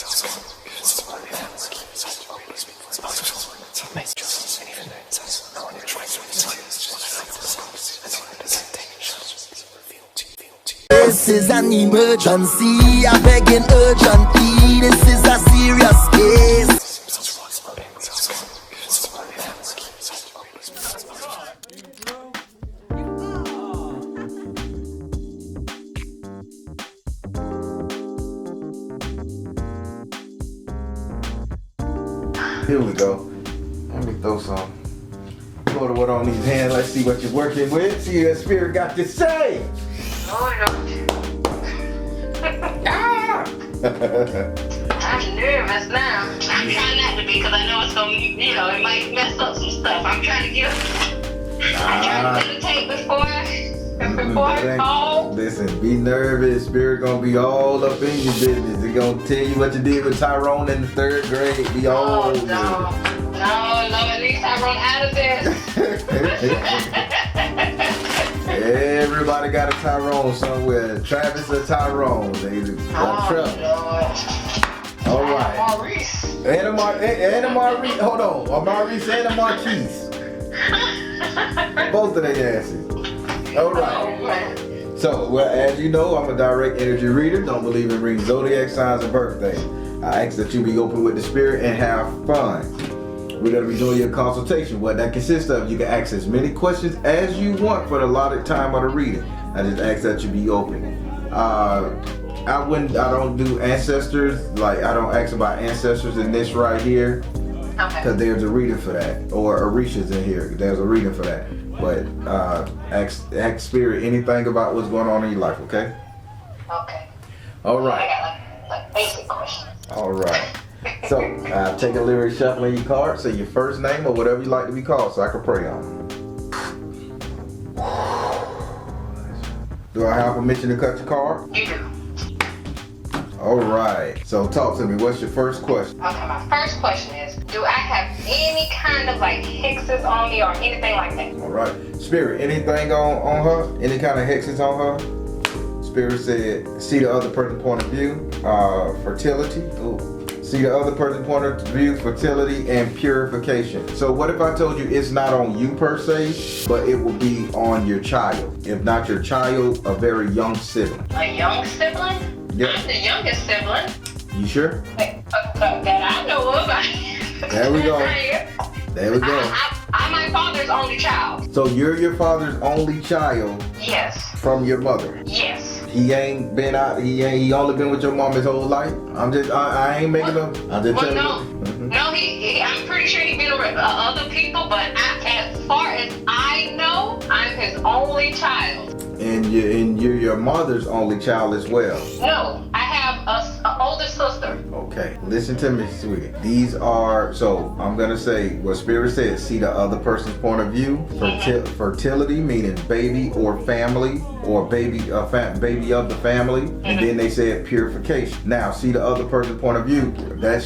This is an emergency, I begging urgently. This is a serious case. Here we go. Let me throw some water on these hands. Let's see what you're working with. See what Spirit got to say. I'm nervous now. I'm trying not to be because I know it's gonna, it might mess up some stuff. I'm trying to meditate before I call. Listen, be nervous. Spirit gonna be all up in your business. They gonna tell you what you did with Tyrone in the 3rd grade. Be all over. No, at least Tyrone out of there. Everybody got a Tyrone somewhere. Travis or Tyrone. They got trouble. All right. Maurice. Anna Maurice. Hold on. Maurice and Marquise. Both of their asses. All right. So, well, as you know, I'm a direct energy reader. Don't believe in reading zodiac signs and birthday. I ask that you be open with the Spirit and have fun. We're going to be doing your consultation. What that consists of, you can ask as many questions as you want for the allotted time of the reading. I just ask that you be open. I don't do ancestors. Like, I don't ask about ancestors in this right here. Because there's a reading for that. Or Orisha's in here. There's a reading for that. But ask Spirit anything about what's going on in your life, okay? Okay. All right. I got like basic questions. All right. So, take a lyric shuffle in your card. Say your first name or whatever you like to be called so I can pray on it. Do I have permission to cut your card? You do. All right. So, talk to me. What's your first question? Okay, my first question is, do I have any kind of like hexes on me or anything like that? All right. Spirit, anything on her? Any kind of hexes on her? Spirit said, see the other person's point of view. Fertility. Ooh. See the other person's point of view, fertility, and purification. So what if I told you it's not on you per se, but it will be on your child? If not your child, a very young sibling. A young sibling? Yep. I'm the youngest sibling. You sure? That I know of. There we go. There we go. I'm my father's only child. So you're your father's only child? Yes. From your mother? Yes. He ain't been out, he only been with your mom his whole life? I ain't making up. I'm just telling you. No, I'm pretty sure he's been with other people, but as far as I know, I'm his only child. And you're your mother's only child as well? No, I have an older sister. Okay, listen to me, sweetie. These are, so I'm gonna say what Spirit says, see the other person's point of view. Fertility, meaning baby or family, or baby of the family. And then they said purification. Now, see the other person's point of view. That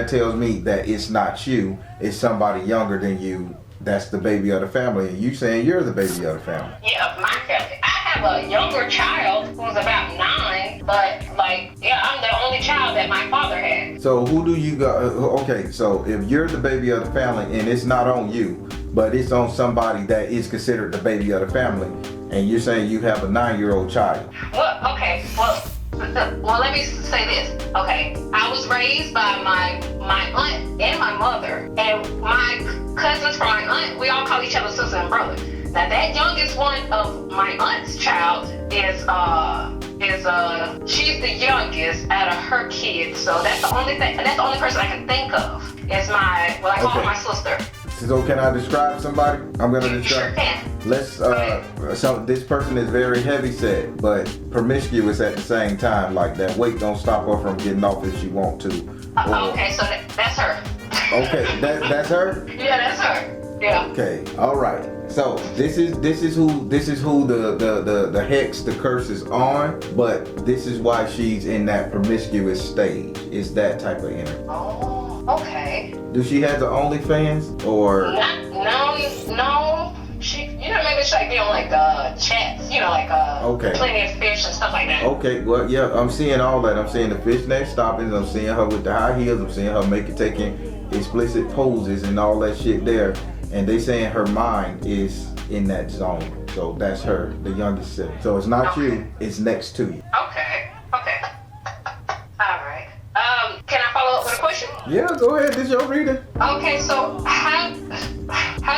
tells me that it's not you, it's somebody younger than you. That's the baby of the family, and you saying you're the baby of the family. Yeah, of my family. I have a younger child who's about 9, but I'm the only child that my father had. So who do you got? Okay, so if you're the baby of the family and it's not on you, but it's on somebody that is considered the baby of the family, and you're saying you have a 9-year-old child. Well, let me say this. Okay, I was raised by my aunt and my mother, and my cousins from my aunt, we all call each other sister and brother. Now that youngest one of my aunt's child is she's the youngest out of her kids, so that's the only person I can think of is I call her my sister. So can I describe somebody? I'm gonna describe. Sure can. Let's so this person is very heavy set, but promiscuous at the same time. Like that weight don't stop her from getting off if she want to. Okay, so that's her. Okay, that's her? Yeah, that's her. Yeah. Okay, all right. So this is who the hex, the curse is on, but this is why she's in that promiscuous stage. It's that type of energy. Oh, okay. Does she have the OnlyFans or? No. She, maybe she like be on like chats like Okay. plenty of fish and stuff like that. Okay, well, yeah, I'm seeing all that. I'm seeing the fishnet stoppings. I'm seeing her with the high heels. I'm seeing her taking explicit poses and all that shit there. And they saying her mind is in that zone. So that's her, the youngest sibling. So it's not you, it's next to you. Okay. All right. Can I follow up with a question? Yeah, go ahead. This your reading. Okay, so how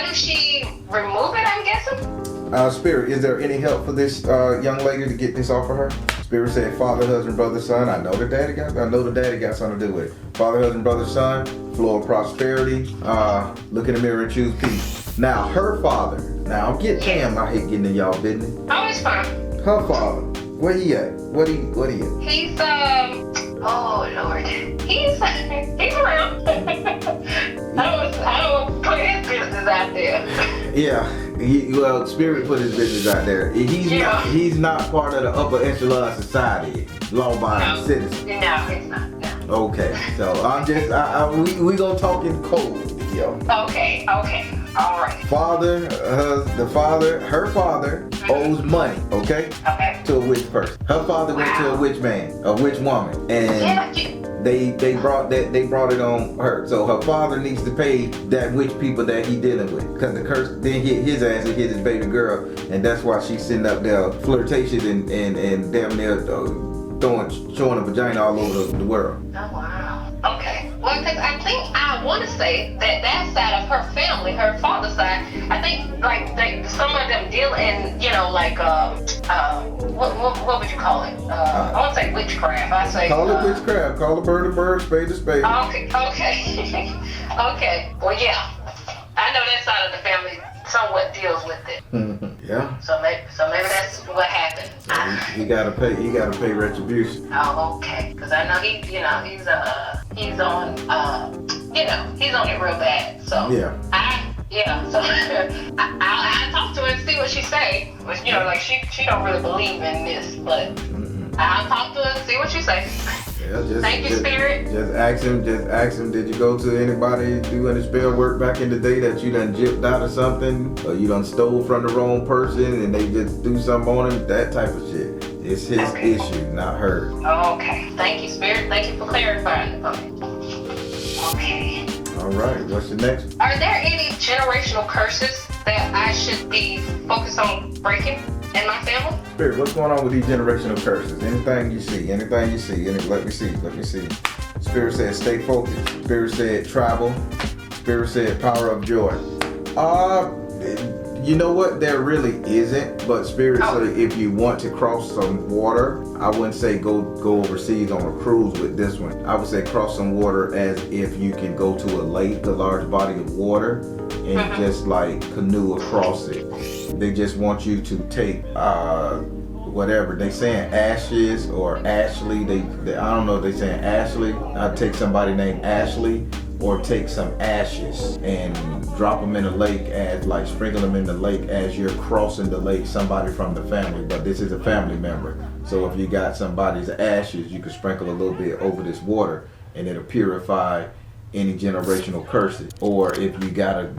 does she remove it, I'm guessing? Spirit, is there any help for this young lady to get this off of her? Spirit said, father, husband, brother, son. I know the daddy got something to do with it. Father, husband, brother, son. Flow of prosperity. Look in the mirror and choose peace. Now, her father. Now, I'm getting damn. I hate getting in y'all business. Oh, it's fine. Her father. Where he at? What he at? He's oh Lord. He's around. I don't put his business out there. Yeah. Spirit put his business out there. He's not part of the upper echelon society. Law-abiding citizen. No, it's not. No. Okay. So I'm just we gonna talk in code, yo. Okay. All right. Her father owes money, okay? Okay. To a witch person. Her father went to a witch woman, and they brought it on her. So her father needs to pay that witch people that he dealing with, because the curse didn't hit his ass, it hit his baby girl, and that's why she's sitting up there flirtatious and damn near showing a vagina all over the world. Oh wow. Okay. Well, because I want to say that side of her family, her father's side, I think like some of them deal in what would you call it? I won't say witchcraft. I say call it witchcraft. Call a bird a bird, spade a spade. Okay. Okay. Well, yeah. I know that side of the family somewhat deals with it. Yeah. So maybe that's what happened. He gotta pay retribution. Oh, okay. Because I know he's on he's on it real bad. So so I talk to her and see what she say. But like she don't really believe in this, but I'll talk to her and see what she say. Yeah, thank you, Spirit. Just ask him, did you go to anybody doing the spell work back in the day that you done gypped out of something? Or you done stole from the wrong person and they just do something on him? That type of shit. It's his issue, not hers. Okay. Thank you, Spirit. Thank you for clarifying it for me. Okay. Alright, what's the next? Are there any generational curses that I should be focused on breaking in my family? Spirit, what's going on with these generational curses? Anything you see? Let me see. Spirit said stay focused. Spirit said travel. Spirit said power of joy. You know what? There really isn't. But Spirit said if you want to cross some water, I wouldn't say go overseas on a cruise with this one. I would say cross some water as if you can go to a lake, a large body of water, and just like canoe across it. They just want you to take whatever they saying, ashes or Ashley. They I don't know if they saying Ashley. I'd take somebody named Ashley, or take some ashes and drop them in the lake, as like sprinkle them in the lake as you're crossing the lake. Somebody from the family, but this is a family member. So if you got somebody's ashes, you can sprinkle a little bit over this water, and it'll purify any generational curses. Or if you got a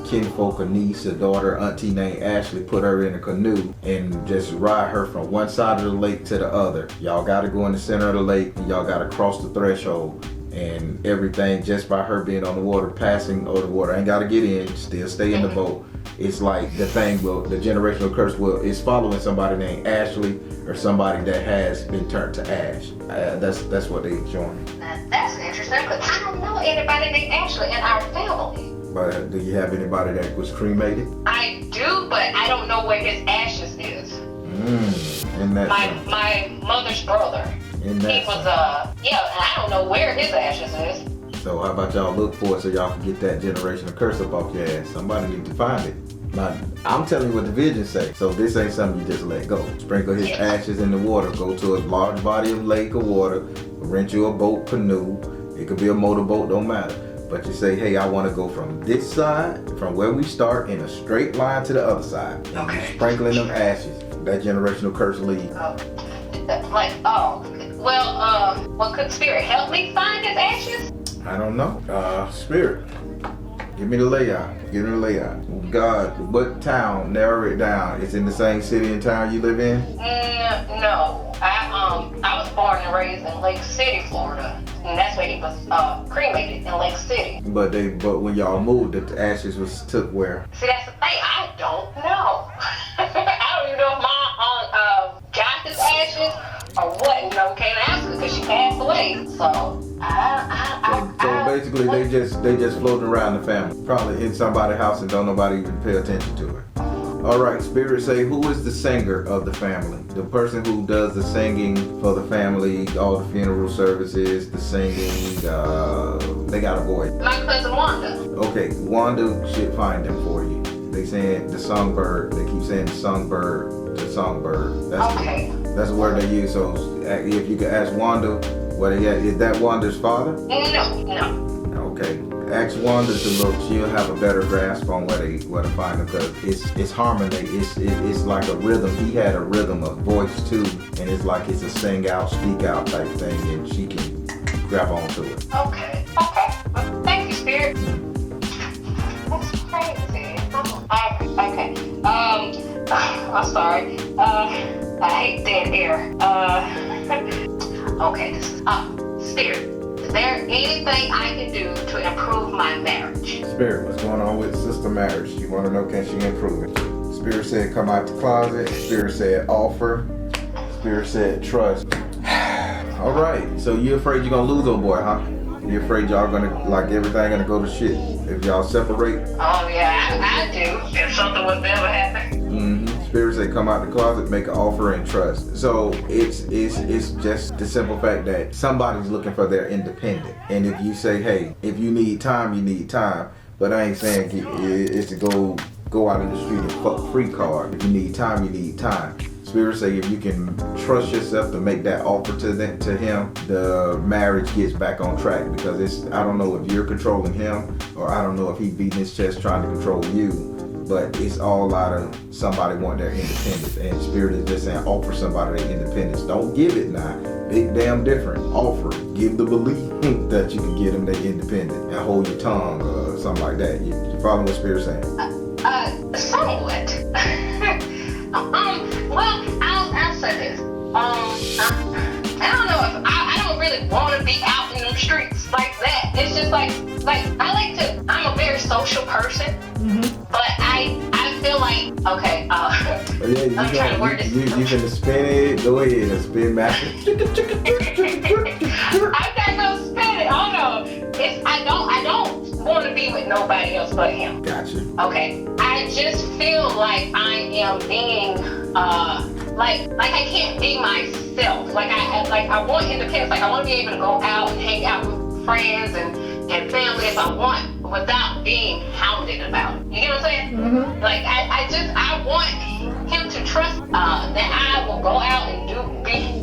kinfolk, a niece, a daughter, auntie named Ashley, put her in a canoe and just ride her from one side of the lake to the other. Y'all gotta go in the center of the lake, and y'all gotta cross the threshold, and everything just by her being on the water, passing over the water. Ain't gotta get in, still stay in the boat. It's like the generational curse is following somebody named Ashley, or somebody that has been turned to ash. That's what they showing. That's interesting, because I don't know anybody named Ashley in our family. But do you have anybody that was cremated? I do, but I don't know where his ashes is. My mother's brother. He was and I don't know where his ashes is. So how about y'all look for it so y'all can get that generational curse up off your ass? Somebody need to find it. Now, I'm telling you what the visions say. So this ain't something you just let go. Sprinkle his ashes in the water. Go to a large body of lake or water. Rent you a boat, canoe. It could be a motorboat, don't matter. But you say, hey, I want to go from this side, from where we start, in a straight line to the other side. Okay. Sprinkling them ashes. That generational curse leads. Well, could Spirit help me find his ashes? I don't know. Spirit. Give me the layout. Give me the layout. God, what town? Narrow it down. It's in the same city and town you live in? No. I was born and raised in Lake City, Florida. And that's where he was cremated, in Lake City. But when y'all moved, the ashes was took where? See, that's the thing. I don't know. I don't even know if my aunt got his ashes or what. You know, we can't ask her because she passed away. So So basically, they just floating around the family, probably in somebody's house, and don't nobody even pay attention to it. All right, Spirit say, who is the singer of the family? The person who does the singing for the family, all the funeral services, the singing. They got a voice. My cousin Wanda. Okay, Wanda should find them for you. They saying the songbird. They keep saying the songbird. Okay. That's the word they use. So if you could ask Wanda, is that Wanda's father? No. Okay. Ask Wanda to look. She'll have a better grasp on where to find them, because it's harmony. It's like a rhythm. He had a rhythm of voice too, and it's like it's a sing out, speak out type thing, and she can grab onto it. Okay. Well, thank you, Spirit. That's crazy. Okay. I'm sorry. I hate dead air. Okay. This is Spirit. Is there anything I can do to improve my marriage? Spirit, what's going on with Sister Marriage? You want to know, can she improve it? Spirit said come out the closet. Spirit said offer. Spirit said trust. All right, so you're afraid you're going to lose old boy, huh? You're afraid y'all going to, like, everything going to go to shit if y'all separate? Oh, yeah, I do. If something was to ever happen. Spirit said come out the closet, make an offer, and trust. So it's just the simple fact that somebody's looking for their independent. And if you say, hey, if you need time, you need time. But I ain't saying it's to go out in the street and fuck free card. If you need time, you need time. Spirit say if you can trust yourself to make that offer to him, the marriage gets back on track, because I don't know if you're controlling him, or I don't know if he beating his chest trying to control you. But it's all out of somebody want their independence, and Spirit is just saying offer somebody their independence. Don't give it now. Big damn different. Offer it. Give the belief that you can get them their independence, and hold your tongue or something like that. You follow what Spirit's saying? Somewhat. Well, I'll say this. I don't know if I don't really want to be out in the streets like that. It's just like I'm a very social person. But I feel like, okay, I'm trying to word this. You can spin it. Go ahead and spin master. I'm not gonna spin it. Oh no, I don't want to be with nobody else but him. Gotcha. Okay, I just feel like I am being like I can't be myself. Like I want independence. Like I want to be able to go out and hang out with friends and family if I want, without being hounded about it. You get what I'm saying? Like I want him to trust that I will go out and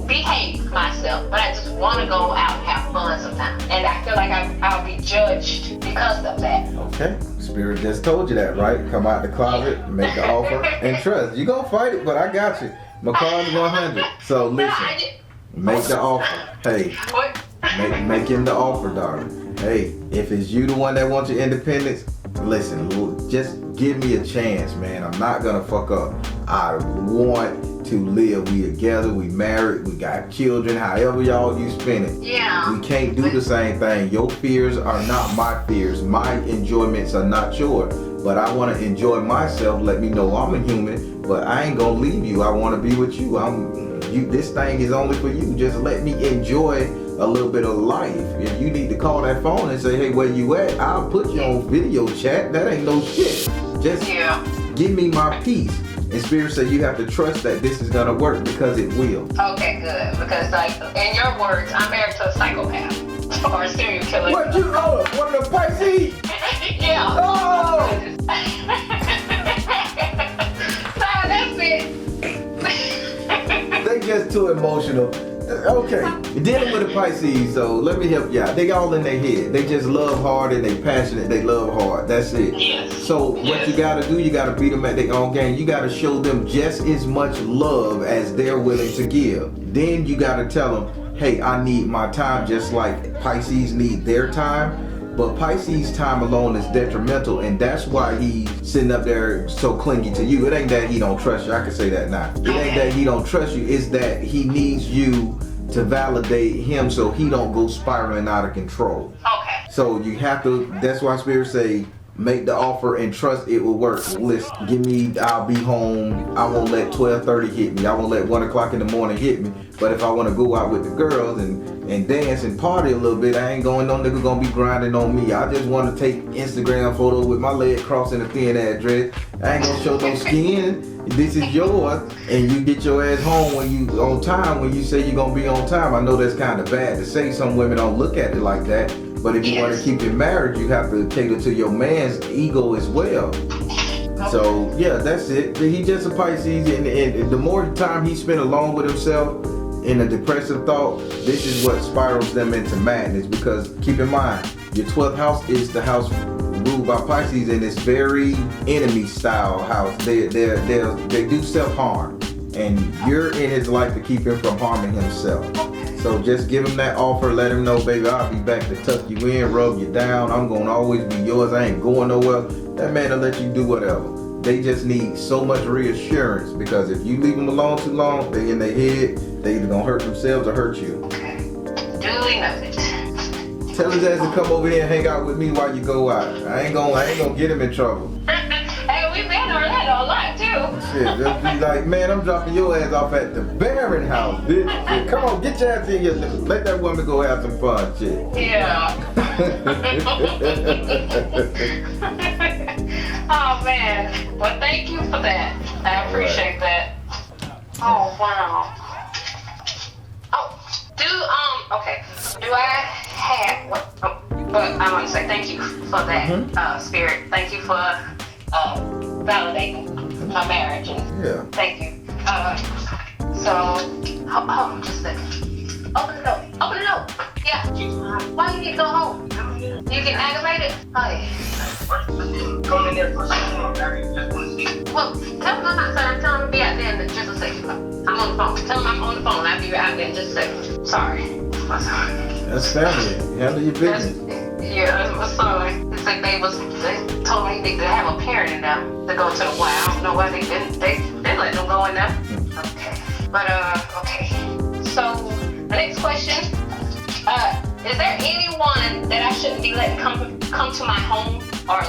behave myself, but I just want to go out and have fun sometimes. And I feel like I'll be judged because of that. Okay. Spirit just told you that, right? Come out the closet, make the offer, and trust. You gonna fight it, but I got you. McCall's 100. So listen, make the offer. Hey, make him the offer, darling. Hey, if it's you the one that wants your independence, listen, just give me a chance, man. I'm not gonna fuck up. I want to live. We together, we married, we got children, however y'all you spend it. Yeah. We can't do the same thing. Your fears are not my fears. My enjoyments are not yours. But I want to enjoy myself. Let me know I'm a human, but I ain't gonna leave you. I want to be with you. This thing is only for you. Just let me enjoy a little bit of life. If you need to call that phone and say, hey, where you at? I'll put you on video chat. That ain't no shit. Just give me my peace. And Spirit said you have to trust that this is gonna work, because it will. Okay, good. Because like in your words, I'm married to a psychopath or a serial killer. What you know? One of the Pisces? Yeah. Oh! That's it. They just too emotional. Okay, dealing with the Pisces, so let me help you out. They all in their head. They just love hard and they passionate. They love hard. That's it. Yes. So what you gotta do, you gotta beat them at their own game. You gotta show them just as much love as they're willing to give. Then you gotta tell them, hey, I need my time just like Pisces need their time. But Pisces time alone is detrimental, and that's why he's sitting up there so clingy to you. It ain't that he don't trust you. I can say that now. It ain't that he don't trust you. It's that he needs you to validate him so he don't go spiraling out of control. Okay. So you have to, that's why Spirit say, make the offer and trust it will work. Listen, give me, I'll be home. I won't let 12:30 hit me. I won't let 1 o'clock in the morning hit me. But if I want to go out with the girls and dance and party a little bit, I ain't going, no nigga gonna be grinding on me. I just want to take Instagram photos with my leg crossing a thin ass dress. I ain't gonna show no skin. This is yours, and you get your ass home when you on time, when you say you're gonna be on time. I know that's kind of bad to say. Some women don't look at it like that. But if you want to keep your marriage, you have to cater to your man's ego as well. So yeah, that's it. He just a Pisces, and the more time he spent alone with himself in a depressive thought, this is what spirals them into madness. Because keep in mind, your 12th house is the house ruled by Pisces, and it's very enemy style house. They do self-harm, and you're in his life to keep him from harming himself. So just give him that offer, let him know, baby, I'll be back to tuck you in, rub you down. I'm gonna always be yours. I ain't going nowhere. That man will let you do whatever. They just need so much reassurance, because if you leave them alone too long, they in their head, they either gonna hurt themselves or hurt you. Okay. Duly noted. Tell his ass to come over here and hang out with me while you go out. I ain't gonna get him in trouble. Hey, we've been on that a lot too. Shit, just be like, man, I'm dropping your ass off at the Barron house, bitch. Shit, come on, get your ass in here. Let that woman go have some fun, shit. Yeah. Oh man. Well, thank you for that. I appreciate that. Oh wow. Oh, okay. Do I have what? Oh, but I want to say thank you for that, Spirit. Thank you for validating my marriage. Yeah. Thank you. So, hold on just a second. Open the door. Open the door. Yeah. Why you need to go home? You getting aggravated? Oh yeah. Well, tell him I'm outside. Tell him to be out there in just a second. I'm on the phone. Tell him I'm on the phone. I'll be out there in just a second. Sorry. I'm sorry. That's family. Handle your business. I'm sorry. It's like they told me they have a parent in them to go to the well. I don't know why they didn't. They let them go in there. Okay. But okay. So the next question. Is there anyone that I shouldn't be letting come to my home, or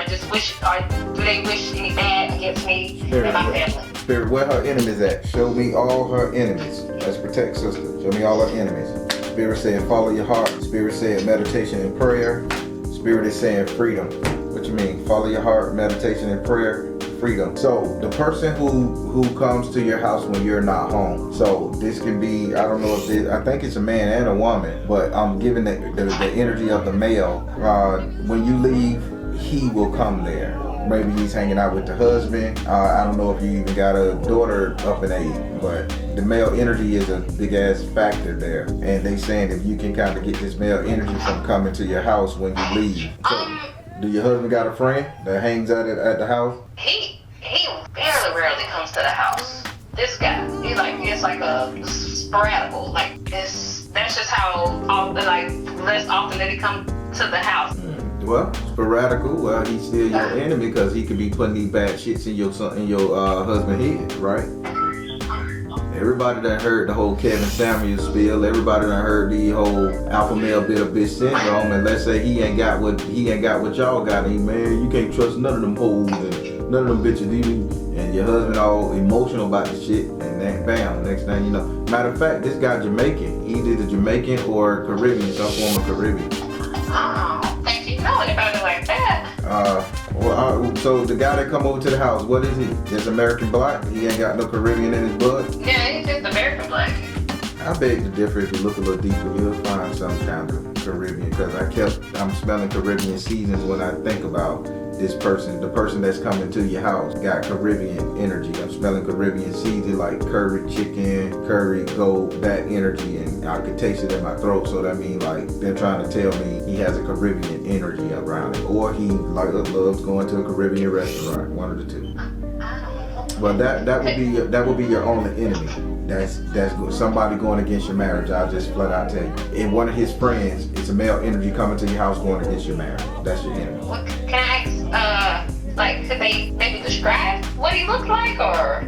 just wish, or do they wish any bad against me and my family? Spirit, where her enemies at? Show me all her enemies. Let's protect sister. Show me all her enemies. Spirit said, follow your heart. Spirit said, meditation and prayer. Spirit is saying freedom. What you mean? Follow your heart, meditation and prayer, freedom. So the person who comes to your house when you're not home. So this can be, I don't know if this, I think it's a man and a woman, but I'm giving the energy of the male. When you leave, he will come there. Maybe he's hanging out with the husband. I don't know if you even got a daughter up in age, but the male energy is a big ass factor there. And they saying if you can kind of get this male energy from coming to your house when you leave. So, do your husband got a friend that hangs out at the house? He rarely comes to the house. This guy, it's like a sporadical. That's just how less often that he comes to the house. Well, sporadical. Well, he's still your enemy because he could be putting these bad shits in your husband's head, right? Everybody done heard the whole Kevin Samuels spiel. Everybody done heard the whole alpha male bitter bitch syndrome. And let's say he ain't got what y'all got. And man, you can't trust none of them hoes and none of them bitches even. And your husband all emotional about the shit. And then bam, next thing you know. Matter of fact, this guy Jamaican. He either Jamaican or Caribbean, some form of Caribbean. Oh, thank you. Know anybody like that? So the guy that come over to the house, what is he? Just American black? He ain't got no Caribbean in his blood? Yeah, he's just American black. I beg to differ. If you look a little deeper, you'll find some kind of Caribbean, because I'm smelling Caribbean seasons when I think about this person. The person that's coming to your house got Caribbean energy. I'm smelling Caribbean season, like curry chicken, curry goat, that energy, and I can taste it in my throat. So that means like they're trying to tell me he has a Caribbean energy around him, or he loves going to a Caribbean restaurant. One of the two. But that would be your only enemy. That's somebody going against your marriage. I'll just flat out tell you. And one of his friends, it's a male energy coming to your house going against your marriage. That's your enemy. What, can I ask, like, could they maybe describe what he looked like, or?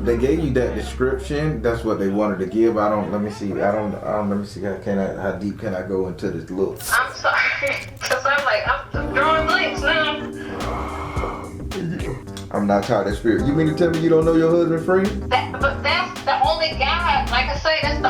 They gave you that description. That's what they wanted to give. Let me see. Let me see. How deep can I go into this look? I'm sorry, because I'm drawing blanks now. I'm not tired of that spirit. You mean to tell me you don't know your husband, friend? But that's the only guy. Like I say, that's the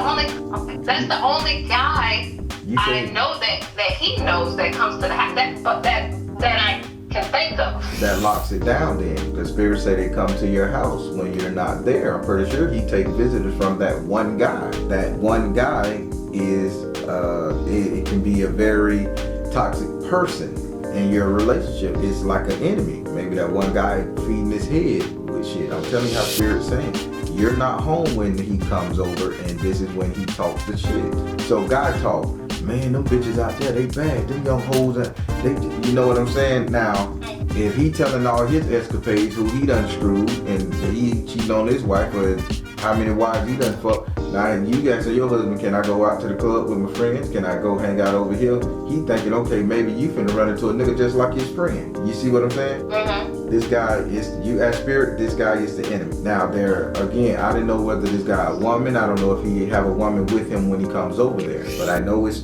only guy I know that he knows that comes to the house. That I can think of. That locks it down. Then the spirits say they come to your house when you're not there. I'm pretty sure he takes visitors from that one guy. That one guy is it can be a very toxic person. And your relationship is like an enemy. Maybe that one guy feeding his head with shit. I'm telling you how Spirit's saying. You're not home when he comes over, and this is when he talks the shit. So guy talk, man, them bitches out there, they bad. Them young hoes, you know what I'm saying? Now, if he telling all his escapades, who he done screwed, and he cheating on his wife, or how many wives he done fucked. Now, you ask your husband, can I go out to the club with my friends? Can I go hang out over here? He thinking, okay, maybe you finna run into a nigga just like his friend. You see what I'm saying? Mm-hmm. This guy is, you as spirit, this guy is the enemy. Now, there, again, I didn't know whether this guy a woman. I don't know if he have a woman with him when he comes over there. But I know it's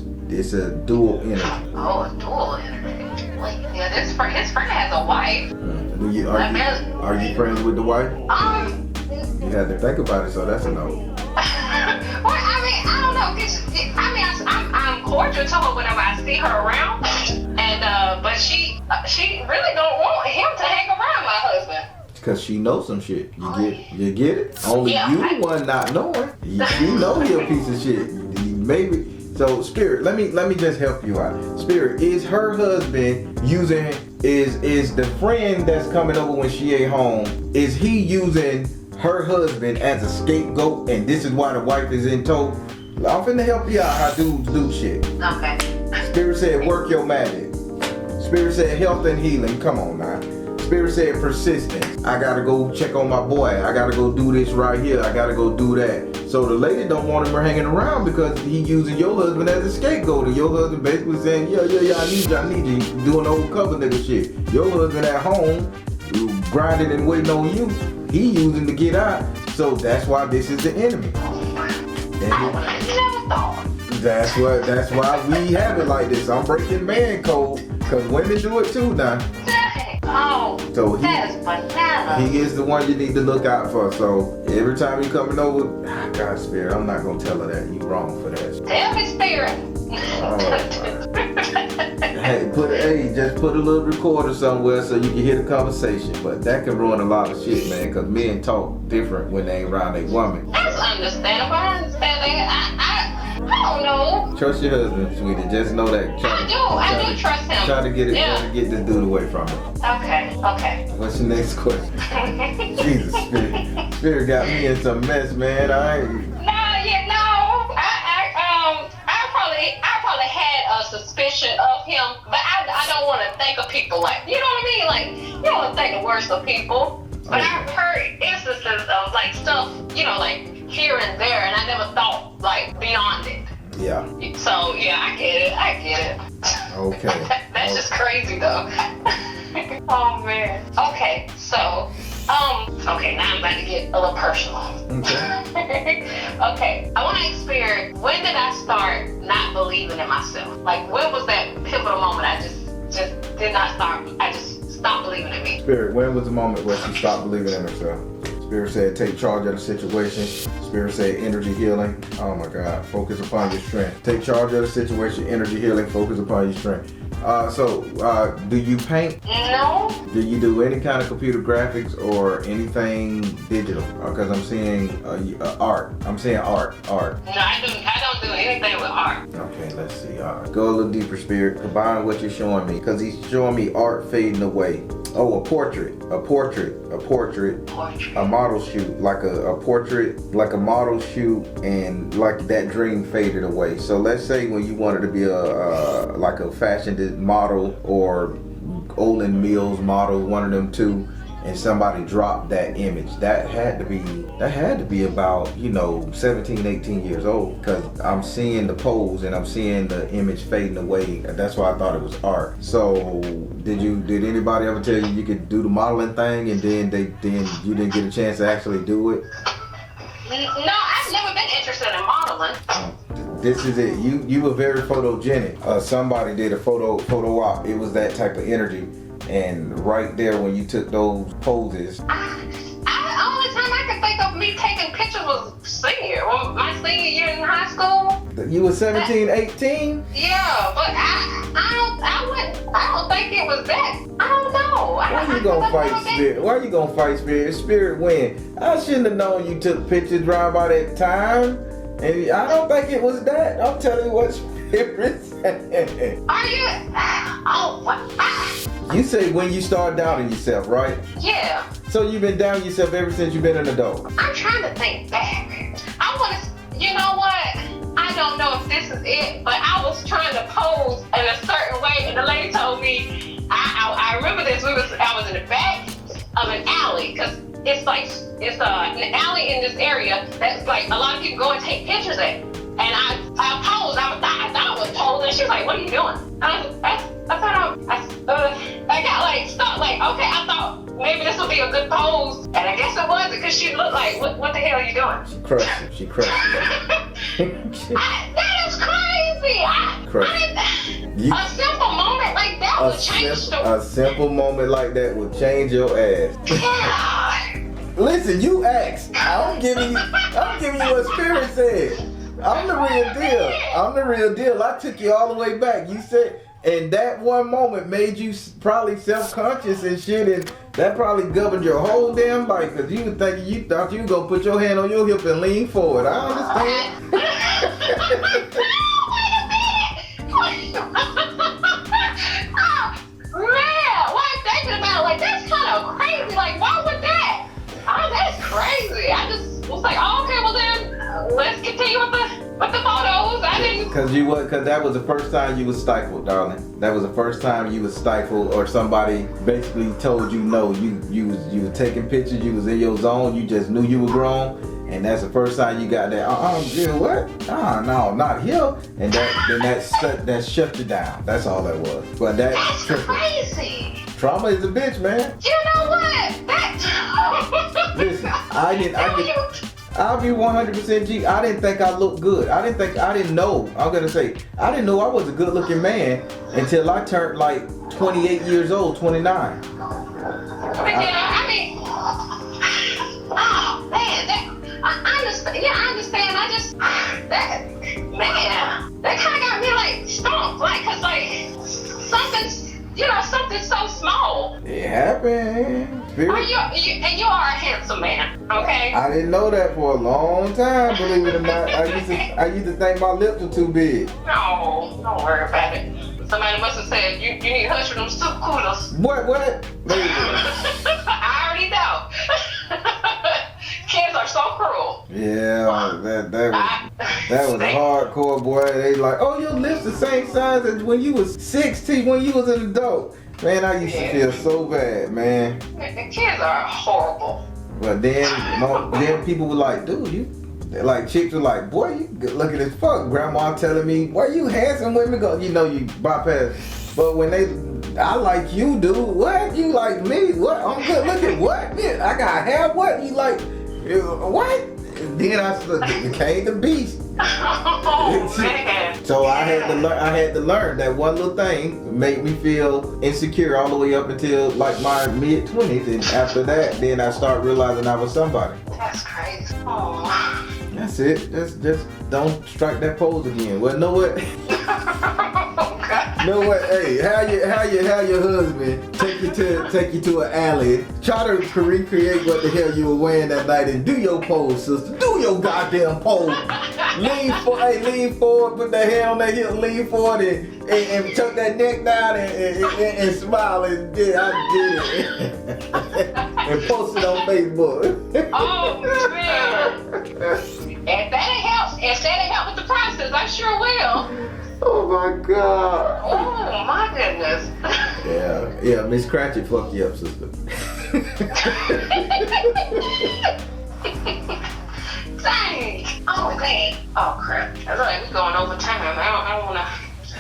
a dual energy. Oh, a dual energy. Like, yeah, his friend has a wife. Are you friends with the wife? You had to think about it, so that's a no. Well, I mean, I don't know. I'm cordial to her whenever I see her around, and but she really don't want him to hang around my husband. Cause she knows some shit. You get it? Only you the one not knowing. She know he a piece of shit. Maybe. So Spirit, let me just help you out. Spirit, is her husband is the friend that's coming over when she ain't home, is he using her husband as a scapegoat, and this is why the wife is in tow? I'm finna help you out how dudes do shit. Okay. Spirit said work your magic. Spirit said health and healing. Come on now. Spirit said persistence. I gotta go check on my boy. I gotta go do this right here. I gotta go do that. So the lady don't want him hanging around because he using your husband as a scapegoat. And your husband basically saying, yeah, I need you. Doing old cover nigga shit. Your husband at home, grinding and waiting on you. He using to get out. So that's why this is the enemy. That's why we have it like this. I'm breaking man code because women do it too now. Oh, so that's bananas. He is the one you need to look out for. So every time he coming over, God, Spirit, I'm not gonna tell her that. You wrong for that. Tell me, Spirit. Just put a little recorder somewhere so you can hear the conversation. But that can ruin a lot of shit, man, because men talk different when they ain't around a woman. That's understandable. I understand that. I don't know. Trust your husband, sweetie. Just know that. I do trust him. Try to get this dude away from him. Okay. What's your next question? Jesus, Spirit got me in some mess, man. I probably had a suspicion of him, but I don't want to think of people like, you know what I mean? Like, you don't want to think the worst of people. But I've heard instances of like stuff, you know, like here and there, and I never thought like beyond it. Yeah. So yeah, I get it. Okay. That's just crazy though. Oh man. Okay, so okay, now I'm about to get a little personal. Okay. Okay, I want to experience, when did I start not believing in myself? Like, when was that pivotal moment I just did not start, I just stopped believing in me? Spirit, when was the moment where she stopped believing in herself? Spirit said take charge of the situation. Spirit said energy healing. Oh my God, focus upon your strength. Take charge of the situation, energy healing, focus upon your strength. Do you paint? No. Do you do any kind of computer graphics or anything digital? Because I'm seeing art. I'm saying art. No, I don't do anything with art. Okay, let's see. Go a little deeper, Spirit. Combine what you're showing me, because he's showing me art fading away. Oh, a portrait, a model shoot, like a portrait, like a model shoot, and like that dream faded away. So let's say when you wanted to be like a fashion model or Olin Mills model, one of them two, and somebody dropped that image. That had to be about, 17, 18 years old, because I'm seeing the pose and I'm seeing the image fading away. That's why I thought it was art. So did anybody ever tell you could do the modeling thing, and then you didn't get a chance to actually do it? No, I've never been interested in modeling. This is it. You were very photogenic. Somebody did a photo op. It was that type of energy. And right there when you took those poses. The only time I can think of me taking pictures was my senior year in high school. You were 17, 18? Yeah, but I don't think it was that. I don't know. Why you gonna fight spirit? Why you gonna fight spirit? Spirit win. I shouldn't have known you took pictures right by that time. And I don't think it was that. I'm telling you what spirit said. Are you? Oh, what? You say when you start doubting yourself, right? Yeah. So you've been doubting yourself ever since you've been an adult? I'm trying to think back. You know what? I don't know if this is it, but I was trying to pose in a certain way, and the lady told me, I remember this, I was in the back of an alley, because it's an alley in this area that's like a lot of people go and take pictures at. And I posed, I thought I was posing, and she was like, what are you doing? I got like stuck, like, okay, I thought maybe this would be a good pose, and I guess it wasn't, because she looked like, what the hell are you doing? She crushed it. That is crazy. A simple moment like that would change A simple moment like that would change your ass. Yeah. Listen, you asked. I'm giving you what spirit said. I'm the real deal. I took you all the way back. You said, and that one moment made you probably self-conscious and shit, and that probably governed your whole damn life, because you thought you were gonna put your hand on your hip and lean forward. I understand. Wait a minute. Oh, man, why I'm thinking about it, like, that's kind of crazy. Like, why would that? Oh, that's crazy. I just was like, oh, okay, well then, let's continue with the photos. I didn't. Because that was the first time you was stifled, darling. That was the first time you was stifled, or somebody basically told you no. You was taking pictures. You was in your zone. You just knew you were grown, and that's the first time you got that. Yeah, what? No, not here. And that shut you down. That's all that was. But that's crazy. Trauma is a bitch, man. You know what? Listen, I'll be 100% G. I didn't think I looked good. I didn't know I was a good looking man until I turned like 28 years old, 29. Oh man, I understand. That kind of got me like stumped, like, cause like something so small. It happened. You are a handsome man, okay? I didn't know that for a long time, believe it or not. I used to think my lips were too big. No, don't worry about it. Somebody must have said you need hush for them soup coolers. What? I already know. Kids are so cruel. Yeah, that was hardcore, boy. They like, oh, your lips the same size as when you was 16, when you was an adult. Man, I used to feel so bad, man. The kids are horrible. But then people were like, dude, like chicks were like, boy, you good looking as fuck. Grandma telling me, why you handsome women go? You bypass. But when I like you, dude. What? You like me? What? I'm good looking. What? Yeah, I got hair. What? You like? What? Then I became the beast. Oh man! So I had to learn that one little thing made me feel insecure all the way up until like my mid-20s, and after that, then I start realizing I was somebody. That's crazy. Oh. That's it. Just don't strike that pose again. Well, know what? Know what? Hey, how your husband take you to an alley, try to recreate what the hell you were wearing that night, and do your pose, sister. Do your goddamn pose. Lean forward, put that hand on that hip, lean forward, and tuck that neck down and smile, and yeah, I did it. And post it on Facebook. Oh man! If that'll help with the process, I sure will. Oh my God. Oh my goodness. Yeah, Miss Cratchit fuck you up, sister. Dang. Oh, dang. Oh, crap. That's all right. We're going over time. I don't want to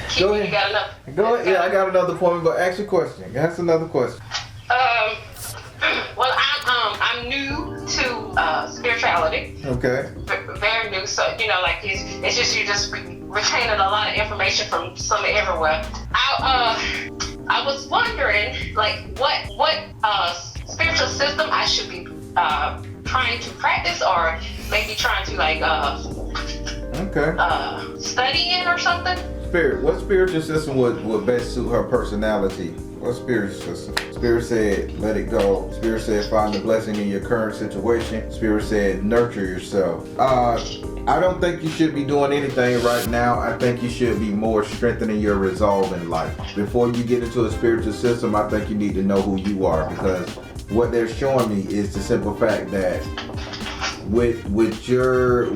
keep Go you. ahead. You got enough? Go ahead. Yeah, I got another point, but ask your question. Ask another question. Well, I'm new to spirituality. Okay. Very new. So, like it's just you just retaining a lot of information from some everywhere. I was wondering, like, what spiritual system I should be trying to practice, or maybe trying to study in or something. Spirit. What spiritual system would best suit her personality? What spiritual system? Spirit said, let it go. Spirit said, find the blessing in your current situation. Spirit said, nurture yourself. I don't think you should be doing anything right now. I think you should be more strengthening your resolve in life. Before you get into a spiritual system, I think you need to know who you are, because what they're showing me is the simple fact that with your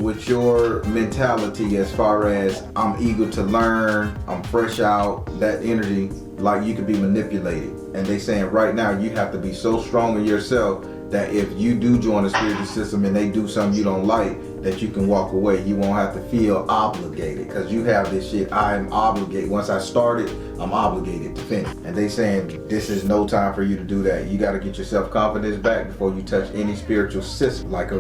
mentality, as far as I'm eager to learn, I'm fresh out, that energy, like, you could be manipulated. And they saying right now you have to be so strong in yourself that if you do join a spiritual system and they do something you don't like, that you can walk away. You won't have to feel obligated, because you have this shit, I'm obligated. Once I started, I'm obligated to finish. And they saying this is no time for you to do that. You got to get your self-confidence back before you touch any spiritual system, like a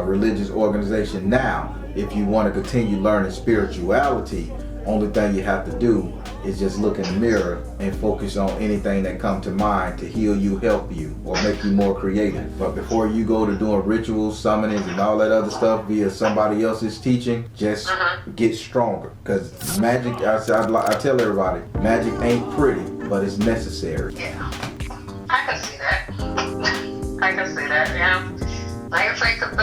religious organization. Now, if you want to continue learning spirituality, only thing you have to do is just look in the mirror and focus on anything that comes to mind to heal you, help you, or make you more creative. But before you go to doing rituals, summonings, and all that other stuff via somebody else's teaching, just get stronger. Because magic, I tell everybody, magic ain't pretty, but it's necessary. Yeah, I can see that. I can see that, yeah. Like I say, cause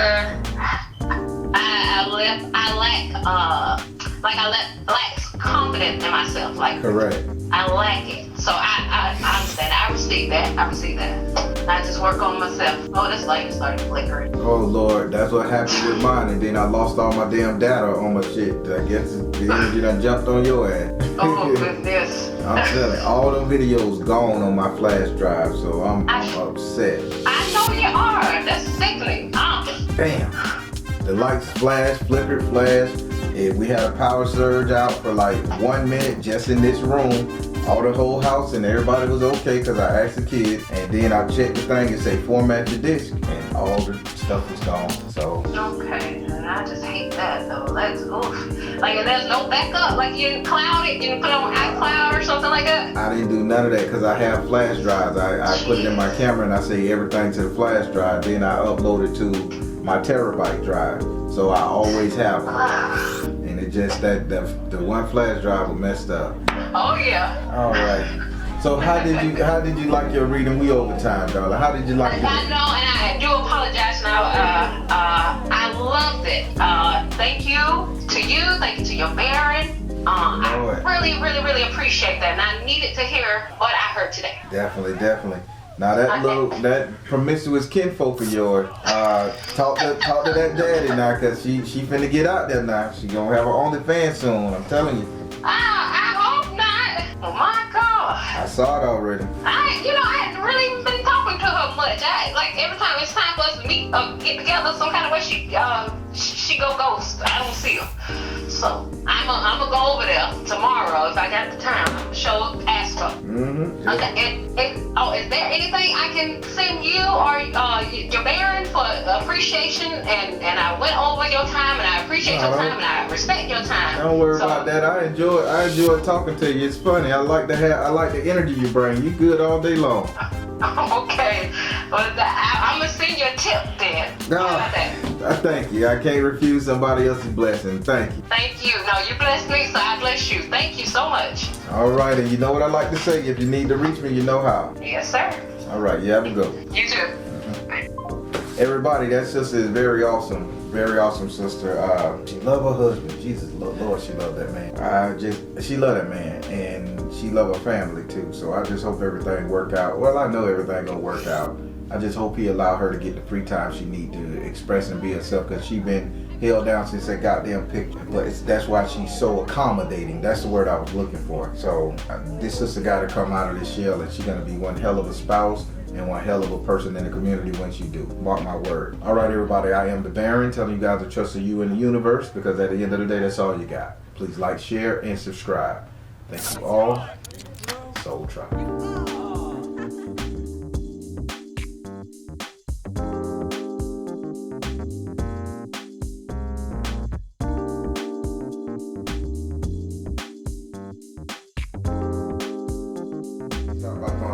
I lack confidence in myself. Like, correct. I lack it. So I understand. I receive that. I just work on myself. Oh, this light started flickering. Oh Lord, that's what happened with mine, and then I lost all my damn data on my shit. I guess the energy done jumped on your ass. Oh goodness. I'm telling you, all them videos gone on my flash drive, so I'm upset. I know you are. That's sickening. Damn. The lights flashed, flickered, flashed. We had a power surge out for like 1 minute just in this room. All the whole house, and everybody was okay because I asked the kid, and then I checked the thing and say format your disk, and all the stuff was gone. So okay, and I just hate that though. That's oof. Like, and there's no backup. Like, you didn't cloud it, you didn't put it on iCloud or something like that. I didn't do none of that because I have flash drives. I put it in my camera and I say everything to the flash drive. Then I upload it to my terabyte drive. So I always have it. And it just that the one flash drive was messed up. Oh yeah. All right. So how did you like your reading? We over time, darling. How did you like it? I know, and I do apologize now. I loved it. Thank you to you. Thank you to your Baron. I really appreciate that, and I needed to hear what I heard today. Definitely. Now that promiscuous kinfolk of yours, talk to that daddy now, cause she finna get out there now. She gonna have her OnlyFans soon. I'm telling you. I hope not. Oh my God. I saw it already. I hadn't really been talking to her much. Every time it's time for us to meet, get together some kind of way, she go ghost. I don't see her. So I'm gonna go over there tomorrow if I got the time. I'm gonna ask her. Mm-hmm. Okay. Is there anything I can send you or your Baron for appreciation? And I went over your time, and I appreciate your time, and I respect your time. Don't worry about that. I enjoy talking to you. It's funny. I like the energy you bring. You good all day long. Okay. Well, I'm gonna send you a tip then. No, I thank you. I can't refuse somebody else's blessing. Thank you. Thank you. No, you blessed me, so I bless you. Thank you so much. All right, and you know what I like to say? If you need to reach me, you know how. Yes, sir. All right, you have a good one. You too. Everybody, that sister is very awesome. Very awesome sister. She love her husband. Jesus, Lord, she love that man. She love that man, and she love her family too. So I just hope everything work out. Well, I know everything gonna work out. I just hope he allow her to get the free time she need to express and be herself, because she been held down since that goddamn picture. But that's why she's so accommodating. That's the word I was looking for. So this sister got to come out of this shell, and she's gonna be one hell of a spouse, and one hell of a person in the community once you do. Mark my word. All right, everybody, I am the Baron, telling you guys to trust in you and the universe, because at the end of the day, that's all you got. Please like, share, and subscribe. Thank you all. Soul Tribe.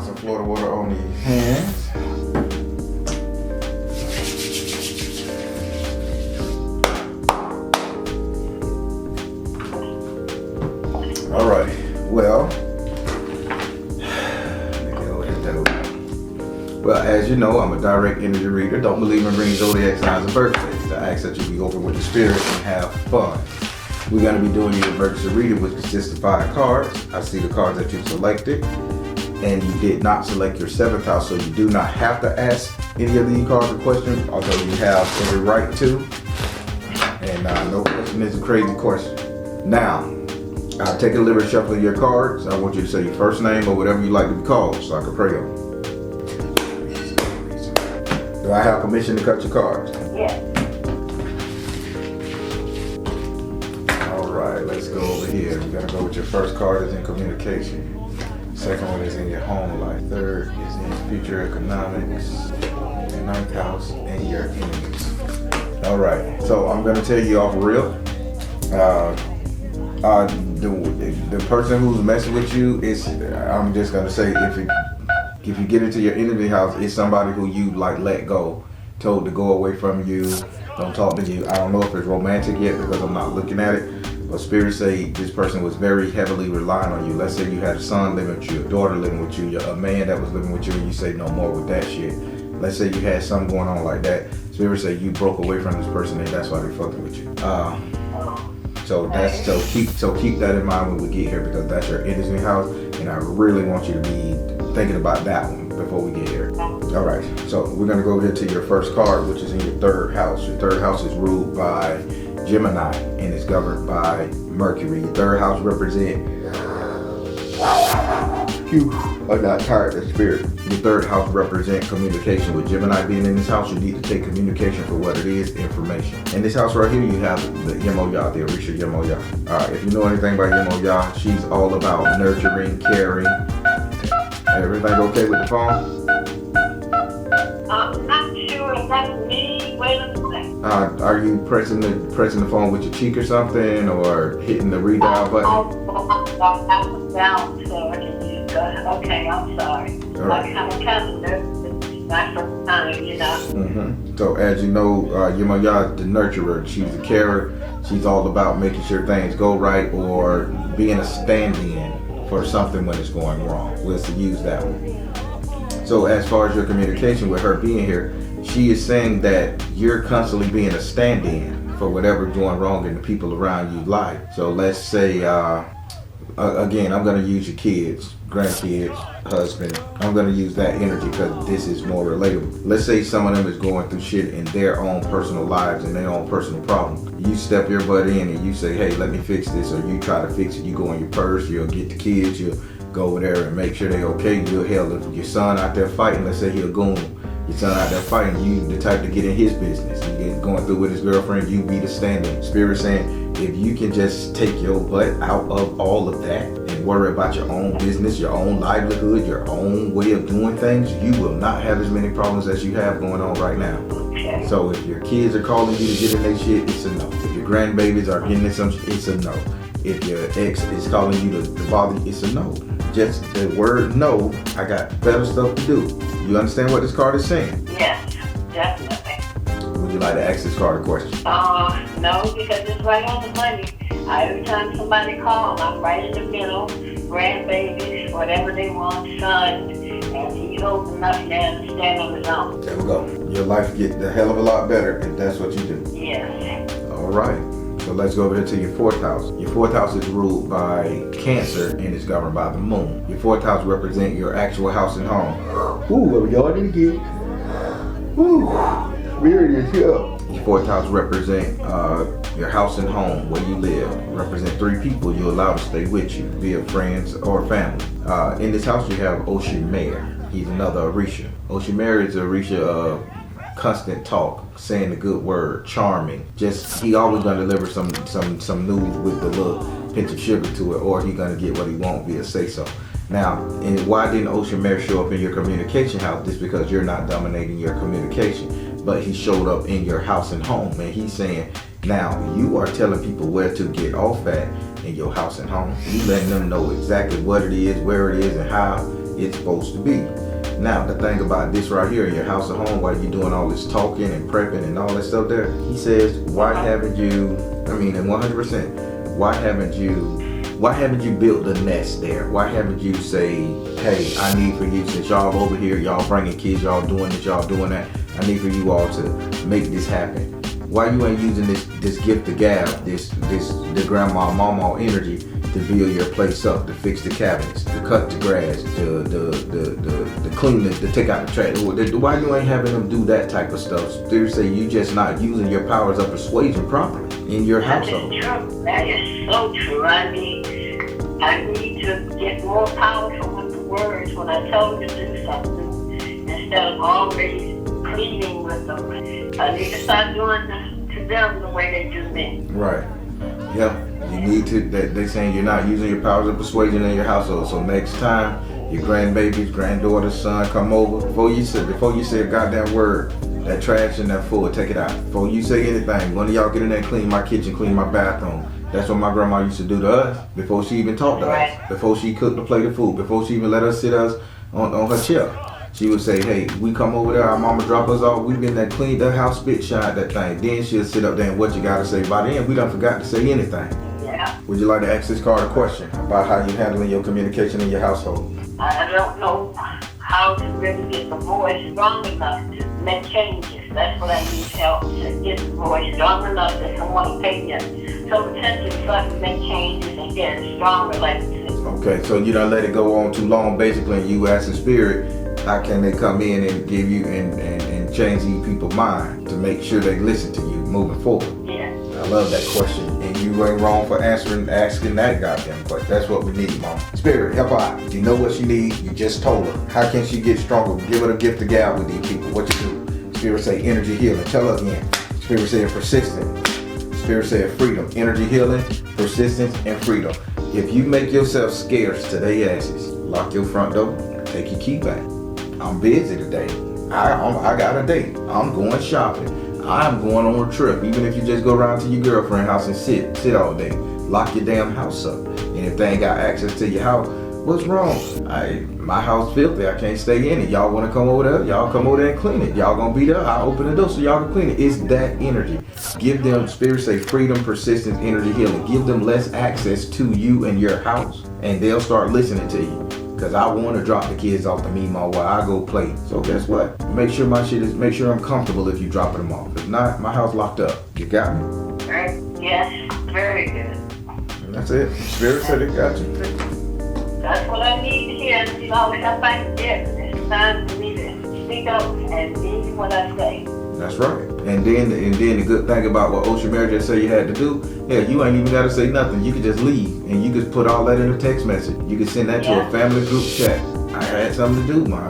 Some Florida water on these hands. All right. Well, as you know, I'm a direct energy reader. Don't believe in reading zodiac signs and birthdays. I ask that you be open with the spirit and have fun. We're going to be doing your emergency reading, which consists of 5 cards. I see the cards that you've selected. And you did not select your 7th house, so you do not have to ask any of these cards a question, although you have every right to. And no question is a crazy question. Now, I'll take a liberty shuffle of your cards. I want you to say your first name or whatever you like to be called, so I can pray on. Do I have permission to cut your cards? Yes. All right, let's go over here. We're gonna go with your first card is in communication. Second one is in your home life. Third is in future economics. Your 9th house and your enemies. All right. So I'm gonna tell you off real. The person who's messing with you is. I'm just gonna say if you get into your enemy house, it's somebody who you like let go, told to go away from you, don't talk to you. I don't know if it's romantic yet because I'm not looking at it. But spirits say this person was very heavily relying on you. Let's say you had a son living with you, a daughter living with you, a man that was living with you, and you say no more with that shit. Let's say you had something going on like that. Spirits say you broke away from this person, and that's why they're fucking with you. So keep that in mind when we get here, because that's your energy house, and I really want you to be thinking about that one before we get here. All right. So we're gonna go here to your first card, which is in your 3rd house. Your 3rd house is ruled by Gemini and is governed by Mercury. Your 3rd house represents I got tired of spirit. Your 3rd house represents communication. With Gemini being in this house, you need to take communication for what it is, information. In this house right here, you have the Yemoya, the Orisha Yemoya. If you know anything about Yemoya, she's all about nurturing, caring. Everything okay with the phone? I'm not sure if that's me. Wait a second. Are you pressing the phone with your cheek or something, or hitting the redial button? I was down, so I can use that. Okay, I'm sorry. Right. I'm kind of nervous. It's my first time, you know. Mm-hmm. So as you know, Yemoya is the nurturer. She's the carer. She's all about making sure things go right or being a stand-in for something when it's going wrong. Let's use that one. So as far as your communication with her being here, she is saying that you're constantly being a stand-in for whatever's going wrong in the people around you life. So let's say, again, I'm going to use your kids, grandkids, husband. I'm going to use that energy because this is more relatable. Let's say some of them is going through shit in their own personal lives and their own personal problems. You step your butt in and you say, hey, let me fix this, or you try to fix it. You go in your purse, you'll get the kids, you'll go over there and make sure they're okay. You'll hell your son out there fighting. Let's say he'll goon. Your son out there fighting. You the type to get in his business. You get going through with his girlfriend. You be the stand-in. Spirit saying, if you can just take your butt out of all of that and worry about your own business, your own livelihood, your own way of doing things, you will not have as many problems as you have going on right now. So if your kids are calling you to get in their shit, it's a no. If your grandbabies are getting in some shit, it's a no. If your ex is calling you to bother you, it's a no. Just the word no, I got better stuff to do. You understand what this card is saying? Yes, definitely. Would you like to ask this card a question? No, because it's right on the money. Every time somebody calls, I'm right in the middle. Grandbabies, whatever they want, son, and he's old enough now to stand on his own. There we go. Your life get a hell of a lot better if that's what you do. Yes. All right. So let's go over here to your 4th house. Your 4th house is ruled by Cancer and is governed by the moon. Your 4th house represents your actual house and home. Ooh, we got it again. Ooh, spirit is here. Your 4th house represents your house and home, where you live. Represent 3 people you allow to stay with you, be it friends or family. In this house you have Ocean Mare. He's another Orisha. O.Sh.A.Mmatters is Orisha constant talk, saying the good word, charming. Just he always gonna deliver some news with the little pinch of sugar to it, or he gonna get what he want via say so. Now, and why didn't O.Sh.A.Mmatters show up in your communication house? Just because you're not dominating your communication, but he showed up in your house and home, and he's saying, now you are telling people where to get off at in your house and home. You letting them know exactly what it is, where it is, and how it's supposed to be. Now, the thing about this right here in your house and home, while you're doing all this talking and prepping and all that stuff there, he says, why haven't you, and 100%, why haven't you built the nest there? Why haven't you say, hey, I need for you, since y'all over here, y'all bringing kids, y'all doing this, y'all doing that, I need for you all to make this happen. Why you ain't using this gift of gab, the grandma, mama energy to build your place up, to fix the cabinets, to cut the grass, to clean it, to take out the trash? Why you ain't having them do that type of stuff? Spirit say you just not using your powers of persuasion properly in your household. That is true. That is so true. I need to get more powerful with the words when I tell them to do something, instead of always pleading with them. I need to start doing to them the way they do me. Right. Yeah. You need to. They saying you're not using your powers of persuasion in your household. So next time your grandbabies, granddaughter, son come over, before you say a goddamn word, that trash in that floor, take it out. Before you say anything, one of y'all get in there, clean my kitchen, clean my bathroom. That's what my grandma used to do to us before she even talked to us, before she cooked a plate of food, before she even let us sit us on her chair. She would say, hey, we come over there, our mama drop us off, we been there, cleaned the house, spit, shine that thing. Then she'll sit up there and what you gotta say. By then, we done forgot to say anything. Yeah. Would you like to ask this card a question about how you handling your communication in your household? I don't know how to really get the voice strong enough to make changes. That's what I need help, to get the voice strong enough that someone pay you some attention so I can make changes and get a strong relationship. Okay, so you don't let it go on too long, basically, and you ask the spirit, how can they come in and give you and change these people's mind to make sure they listen to you moving forward? Yeah. I love that question, and you ain't wrong for asking that goddamn question. That's what we need, Mama. Spirit, help out. You know what she needs. You just told her. How can she get stronger? Give her the gift of gab with these people. What you do? Spirit say energy healing. Tell her again. Spirit say persistence. Spirit say freedom. Energy healing, persistence, and freedom. If you make yourself scarce to their asses, lock your front door. Take your key back. I'm busy today. I got a date. I'm going shopping. I'm going on a trip. Even if you just go around to your girlfriend's house and sit all day. Lock your damn house up. And if they ain't got access to your house, what's wrong? My house filthy. I can't stay in it. Y'all want to come over there? Y'all come over there and clean it. Y'all gonna be there. I'll open the door so y'all can clean it. It's that energy. Give them, Spirit say, freedom, persistence, energy healing. Give them less access to you and your house, and they'll start listening to you. Cause I want to drop the kids off to Mima while I go play. So guess what? Make sure make sure I'm comfortable if you dropping them off. If not, my house locked up. You got me? Yes, very good. And that's it. Spirit said it got you. That's what I need to hear. You know, if I can get it, it's time for me to speak up and mean what I say. That's right. And then the good thing about what O.Sh.A.Mmatters just said you had to do, you ain't even got to say nothing. You could just leave, and you could put all that in a text message. You could send that to a family group chat. I had something to do, my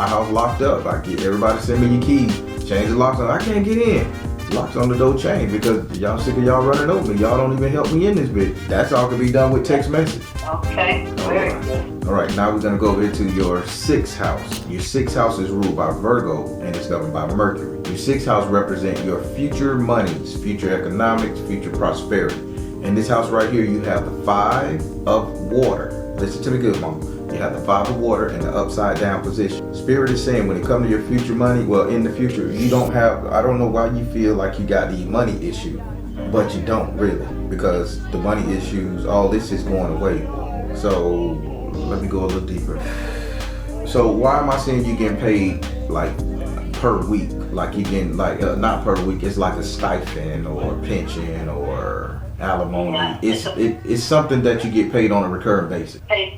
house locked up. I get everybody send me your keys. Change the locks on. I can't get in. Locks on the door change because y'all sick of y'all running over me. Y'all don't even help me in this bitch. That's all can be done with text message. Okay, very good. All right, now we're gonna go over to your 6th house. Your 6th house is ruled by Virgo and it's governed by Mercury. Your 6th house represents your future monies, future economics, future prosperity. In this house right here, you have the 5 of water. Listen to me good, Mama. You have the 5 of water in the upside down position. Spirit is saying when it comes to your future money, well, in the future, you don't have, I don't know why you feel like you got the money issue, but you don't really, because the money issues, all this is going away. So let me go a little deeper. So why am I saying you getting paid like per week? Like you getting like, not per week, it's like a stipend or a pension or alimony. Yeah, it's something that you get paid on a recurring basis. Hey,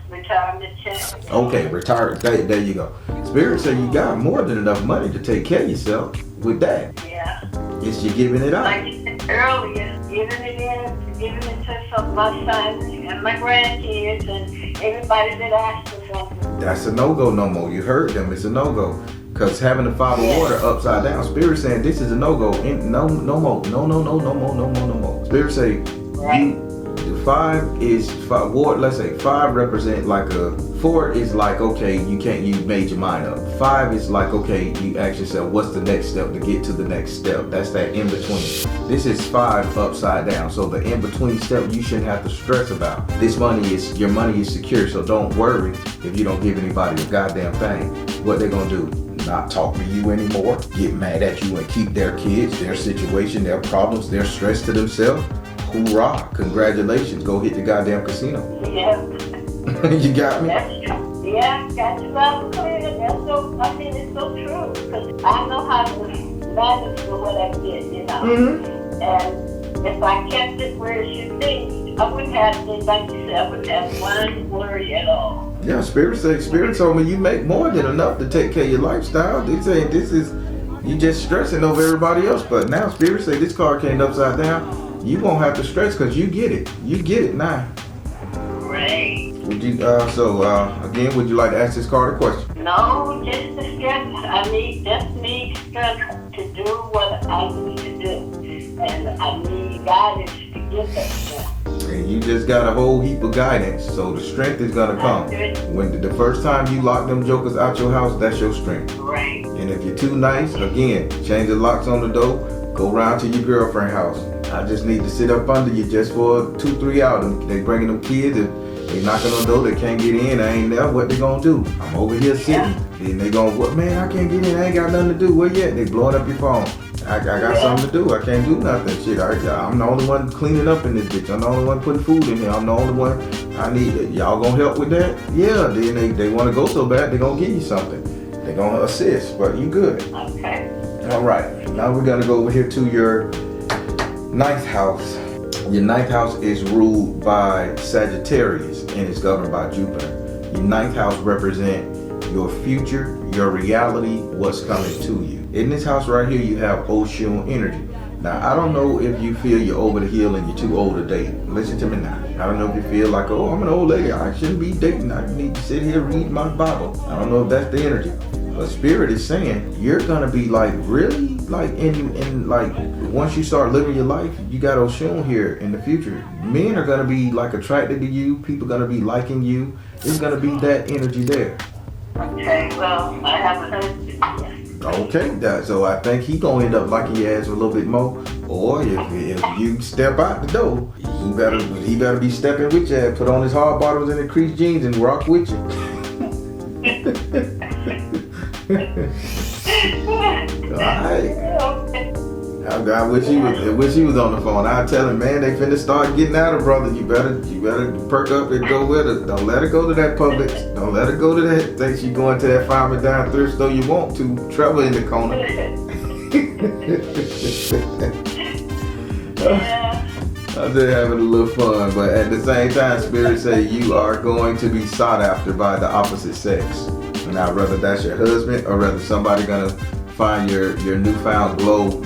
retirement check. Okay, retired. There you go. Spirit said you got more than enough money to take care of yourself with that. Yeah. It's you giving it out. Like you said earlier, giving it to some of my sons and my grandkids and everybody that asks for something. That's a no-go no more. You heard them. It's a no-go. Because having the 5 of water upside down, Spirit saying this is a no-go. No more. No more. Spirit say, the 5 is 5 water. Let's say 5 represent like a 4 is like, okay, you made your mind up. 5 is like, okay, you ask yourself, what's the next step to get to the next step? That's that in between. This is 5 upside down. So the in between step you shouldn't have to stress about. Your money is secure. So don't worry if you don't give anybody a goddamn thing. What they gonna do? Not talk to you anymore, get mad at you and keep their kids, their situation, their problems, their stress to themselves. Hoorah, congratulations, go hit the goddamn casino. Yeah. You got me? That's true. Yeah, got you loud and clear. It's so true. Because I know how to manage for what I get, you know. Mm-hmm. And if I kept it where it should be, I wouldn't have, like you said, I wouldn't have one worry at all. Yeah, Spirit told me you make more than enough to take care of your lifestyle. They say you just stressing over everybody else. But now Spirit say this card came upside down. You won't have to stress because you get it. You get it now. Right. Would you? Again, would you like to ask this card a question? No, just the strength. I need strength to do what I need to do, and I need guidance to get that strength. And you just got a whole heap of guidance, so the strength is gonna come. When the first time you lock them jokers out your house, that's your strength. Right. And if you're too nice, again, change the locks on the door, go round to your girlfriend's house. I just need to sit up under you just for 2-3 hours. They bringing them kids and they knocking on the door, they can't get in, I ain't there, what they gonna do? I'm over here sitting. Then they going, what, man, I can't get in, I ain't got nothing to do. Where yet? They blowing up your phone. I got something to do. I can't do nothing. Shit, I'm the only one cleaning up in this bitch. I'm the only one putting food in here. I'm the only one. I need y'all gonna help with that? Yeah. Then they want to go so bad they gonna give you something. They gonna assist, but you good. Okay. All right. Now we're gonna go over here to your 9th house. Your 9th house is ruled by Sagittarius and it's governed by Jupiter. Your 9th house represents your future, your reality, what's coming to you. In this house right here, you have Oshun energy. Now, I don't know if you feel you're over the hill and you're too old to date. Listen to me now. I don't know if you feel like, oh, I'm an old lady. I shouldn't be dating. I need to sit here read my Bible. I don't know if that's the energy. But Spirit is saying you're gonna be like really like in like once you start living your life, you got Oshun here in the future. Men are gonna be like attracted to you. People gonna be liking you. There's gonna be that energy there. Okay, well, I haven't heard it. Okay, so I think he gonna end up liking your ass a little bit more. Or if you step out the door, he better be stepping with you. Put on his hard bottoms and the creased jeans and rock with you. All right. I wish he was on the phone. I tell him, man, they finna start getting at her, brother. You better perk up and go with her. Don't let her go to that Publix. Don't let her go to that. Think she going to that Farm and Dime thrift store you want to. Trouble in the corner. I'm just having a little fun, but at the same time, Spirit say you are going to be sought after by the opposite sex. Now, whether that's your husband or whether somebody gonna find your newfound glow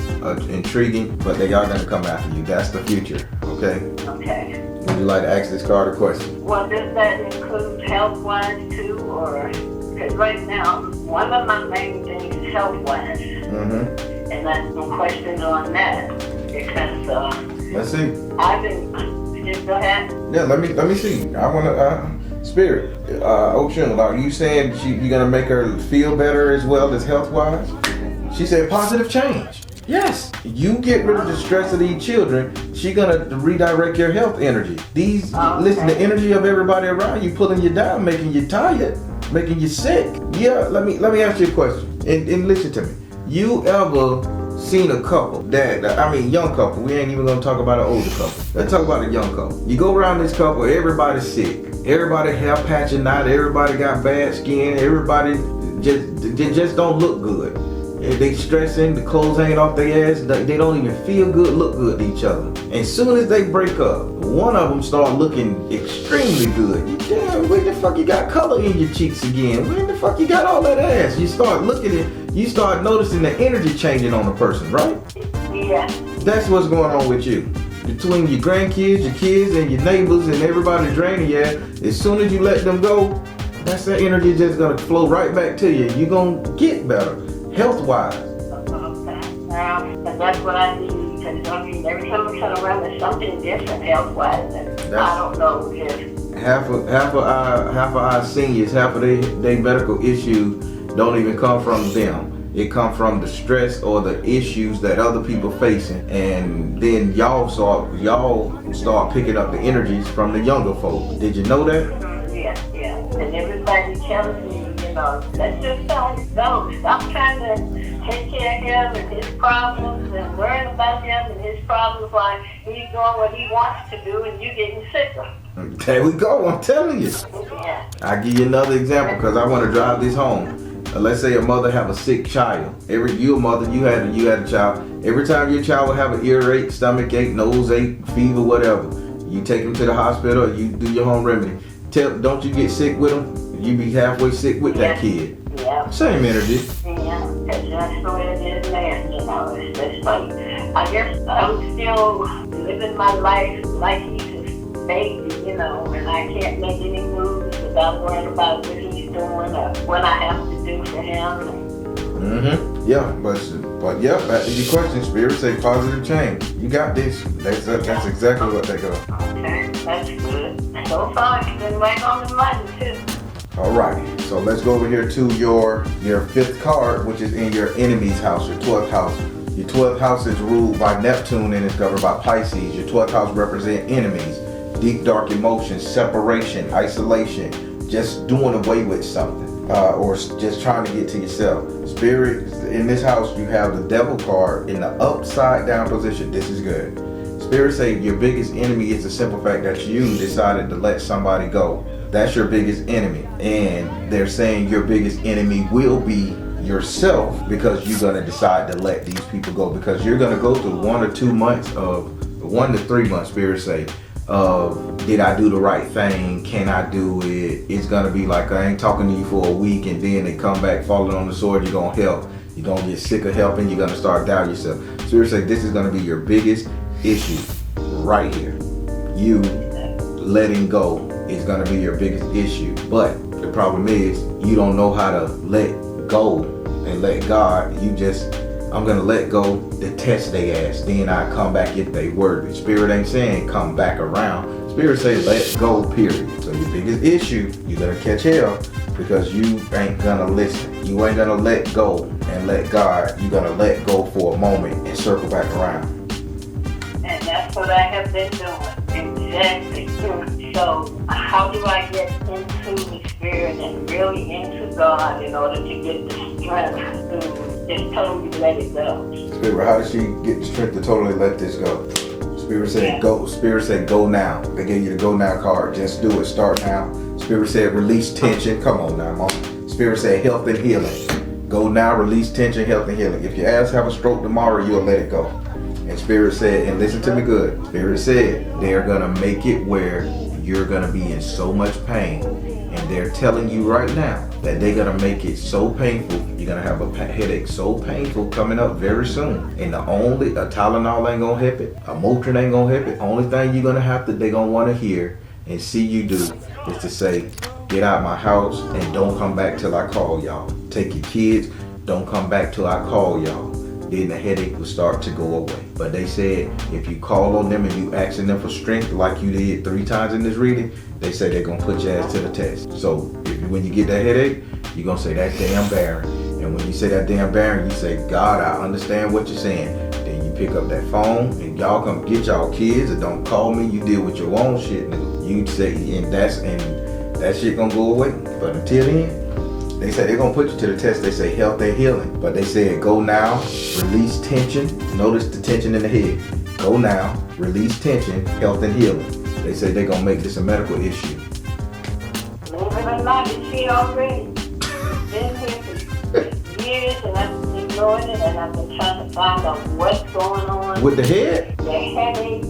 intriguing, but they are gonna come after you. That's the future, okay? Okay. Would you like to ask this card a question? Well, does that include health-wise too, or because right now one of my main things is health-wise, and that's no question on that because let's see. I've been. Just go ahead. Yeah, let me see. I wanna Spirit, Oshun, are you saying you're gonna make her feel better as well as health-wise? She said positive change. Yes. You get rid of the stress of these children, she gonna redirect your health energy. Listen, the energy of everybody around you pulling you down, making you tired, making you sick. Yeah, let me ask you a question. And listen to me. You ever seen a couple young couple, we ain't even gonna talk about an older couple. Let's talk about a young couple. You go around this couple, everybody's sick. Everybody hair patching out, everybody got bad skin, everybody just don't look good. They stressing, the clothes hanging off their ass, they don't even feel good, look good to each other. As soon as they break up, one of them start looking extremely good. Damn, where the fuck you got color in your cheeks again? Where the fuck you got all that ass? You start looking at, you start noticing the energy changing on the person, right? Yeah. That's what's going on with you. Between your grandkids, your kids, and your neighbors, and everybody draining you, as soon as you let them go, That's that energy just gonna flow right back to you. You're gonna get better, health-wise. Okay. And that's what I need. Because I mean, every time I turn around, there's something different health-wise. And I don't know if half of our seniors, half of their medical issues don't even come from them. It come from the stress or the issues that other people facing, and then y'all start picking up the energies from the younger folks. Did you know that? Yeah. And everybody tells me, let's just tell him go. Stop trying to take care of him and his problems and worrying about him and his problems while he's doing what he wants to do and you getting sicker. There we go. I'm telling you. Yeah. I'll give you another example because I want to drive this home. Let's say a mother have a sick child. You a mother, you had a child. Every time your child will have an earache, stomach ache, nose ache, fever, whatever, you take him to the hospital or you do your home remedy. Don't you get sick with them? You be halfway sick with that kid. Yeah. Same energy. Yeah, because that's the way it is now, It's just like, I guess I'm still living my life like he's a baby, and I can't make any moves without worrying about what he's doing or what I have to do for him. Yeah, but back to your question, Spirit say positive change. You got this. That's exactly what they go. Okay, that's good. So far, you've been right on the money too. All right, so let's go over here to your fifth card, which is in your enemy's house, your 12th house. Your 12th house is ruled by Neptune and is governed by Pisces. Your 12th house represents enemies, deep dark emotions, separation, isolation, just doing away with something, or just trying to get to yourself. Spirit, in this house, you have the devil card in the upside down position. This is good. Spirit say your biggest enemy is the simple fact that you decided to let somebody go. That's your biggest enemy. And they're saying your biggest enemy will be yourself because you're going to decide to let these people go, because you're going to go through 1 to 3 months, Spirit say, of did I do the right thing? Can I do it? It's going to be like I ain't talking to you for a week and then they come back falling on the sword. You're going to help. You're going to get sick of helping. You're going to start doubting yourself. Spirit say this is going to be your biggest issue right here. You letting go is going to be your biggest issue. But the problem is you don't know how to let go and let God. I'm going to let go to test their ass. Then I come back if they worthy. Spirit ain't saying come back around. Spirit say let go, period. So your biggest issue, you're going to catch hell because you ain't going to listen. You ain't going to let go and let God. You're going to let go for a moment and circle back around. And that's what I have been doing. Exactly. So how do I get into the Spirit and really into God in order to get the strength to just totally let it go? Spirit, how does she get the strength to totally let this go? Spirit said go. Spirit said go now. They gave you the go now card. Just do it. Start now. Spirit said release tension. Come on now, Mom. Spirit said health and healing. Go now. Release tension, health and healing. If your ass have a stroke tomorrow, you'll let it go. And Spirit said, and listen to me good. Spirit said they're gonna make it where you're gonna be in so much pain, and they're telling you right now that they're gonna make it so painful. You're gonna have a headache so painful coming up very soon. And a Tylenol ain't gonna help it. A Motrin ain't gonna help it. Only thing you're gonna have to, they're gonna want to hear and see you do is to say, get out my house and don't come back till I call y'all. Take your kids, don't come back till I call y'all. Then the headache will start to go away. But they said if you call on them and you asking them for strength like you did 3 times in this reading, they say they're gonna put your ass to the test. So when you get that headache, you're gonna say that damn Baron. And when you say that damn Baron, you say, God, I understand what you're saying. Then you pick up that phone and y'all come get y'all kids and don't call me. You deal with your own shit, nigga. You say, and that shit gonna go away. But until then, they say they're going to put you to the test. They say health and healing. But they said go now, release tension. Notice the tension in the head. Go now, release tension, health and healing. They say they're going to make this a medical issue. Believe it or not, it's here already. Been here for years and I've been doing it and I've been trying to find out what's going on. With the head? The headache,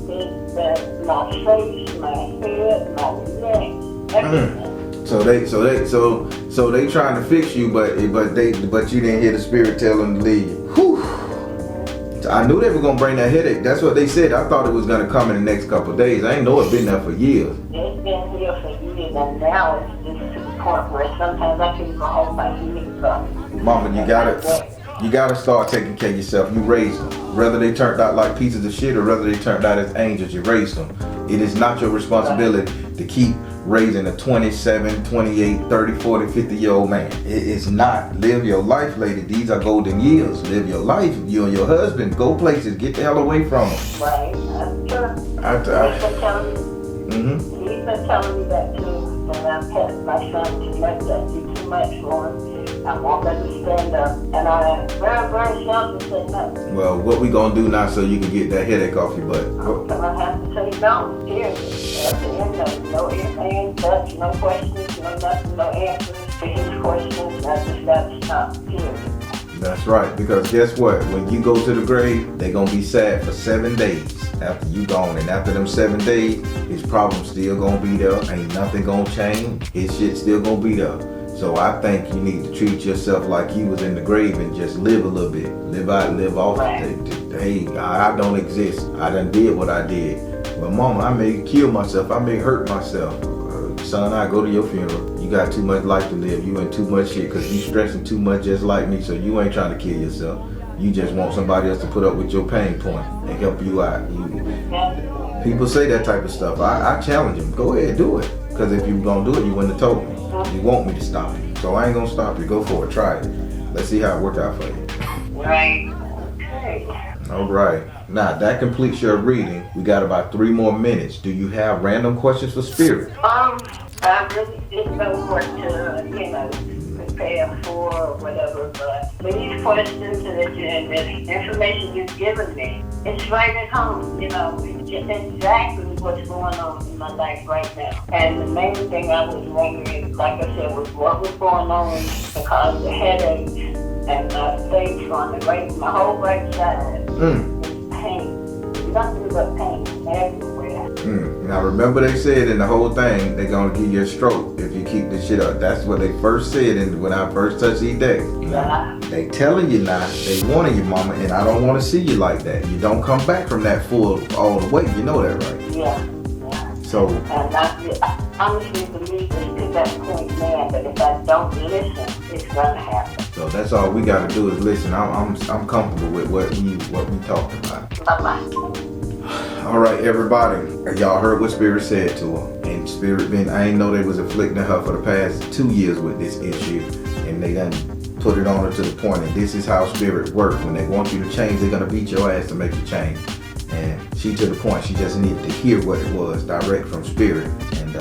my face, my head, my neck, everything. So they trying to fix you, but you didn't hear the Spirit tell them to leave. Whew. I knew they were gonna bring that headache. That's what they said. I thought it was gonna come in the next couple of days. I ain't know it been there for years. It's been here for years, and now it's just too point where sometimes I can go home by eating something. Mama, you gotta start taking care of yourself. You raised them. Whether they turned out like pieces of shit or whether they turned out as angels, you raised them. It is not your responsibility to keep raising a 27, 28, 30, 40, 50-year-old man. It is not. Live your life, lady. These are golden years. Live your life. You and your husband, go places. Get the hell away from them. Right, that's true. He's been telling me that too. And I'm petting my son too much. I do too much for him. I want them to stand up. And I'm very, very seldom say no. Well, what we gonna do now so you can get that headache off your butt? I'm gonna have to say no. Period. At the end of it, no ifs, ands, buts, no questions, no nothing, no answers to his questions. I just gotta stop. Period. That's right, because guess what? When you go to the grave, they gonna be sad for 7 days after you gone. And after them 7 days, his problems still gonna be there. Ain't nothing gonna change. His shit still gonna be there. So I think you need to treat yourself like you was in the grave and just live a little bit. Live out, live off. Hey, I don't exist. I done did what I did. Well, mama, I may kill myself. I may hurt myself. Son, I go to your funeral. You got too much life to live. You in too much shit because you stressing too much just like me. So you ain't trying to kill yourself. You just want somebody else to put up with your pain point and help you out. People say that type of stuff. I challenge them. Go ahead, do it. Because if you were going to do it, you wouldn't have told me. You want me to stop you. So I ain't going to stop you. Go for it. Try it. Let's see how it worked out for you. Right. Okay. All right. Now, that completes your reading. We got about 3 more minutes. Do you have random questions for Spirit? I really didn't know what to, prepare for or whatever, but these questions and the information you've given me, it's right at home, it's just exactly what's going on in my life right now. And the main thing I was wondering, like I said, was what was going on because the headache and my face on my whole right side is pain. Nothing but pain everywhere. Now remember they said in the whole thing, they're going to give you a stroke if you keep this shit up. That's what they first said when I first touched these decks. They telling you now, they warning you, mama, and I don't want to see you like that. You don't come back from that full all the way. You know that, right? Yeah. So. And I honestly believe it's to that point now, but if I don't listen, it's going to happen. So that's all we got to do is listen. I'm comfortable with what we talked about. Bye-bye. All right, everybody. Y'all heard what Spirit said to her. And Spirit I ain't know they was afflicting her for the past 2 years with this issue. And they done put it on her to the point. And this is how Spirit works. When they want you to change, they're going to beat your ass to make you change. And she to the point, she just needed to hear what it was direct from Spirit. And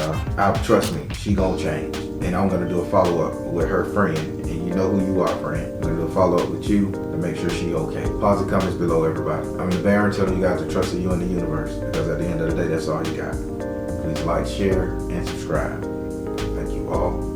trust me, she gonna change. And I'm gonna do a follow-up with her friend. And you know who you are, friend. I'm gonna do a follow-up with you to make sure she okay. Positive comments below, everybody. I'm the Baron telling you guys to trust in you and the universe. Because at the end of the day, that's all you got. Please like, share, and subscribe. Thank you all.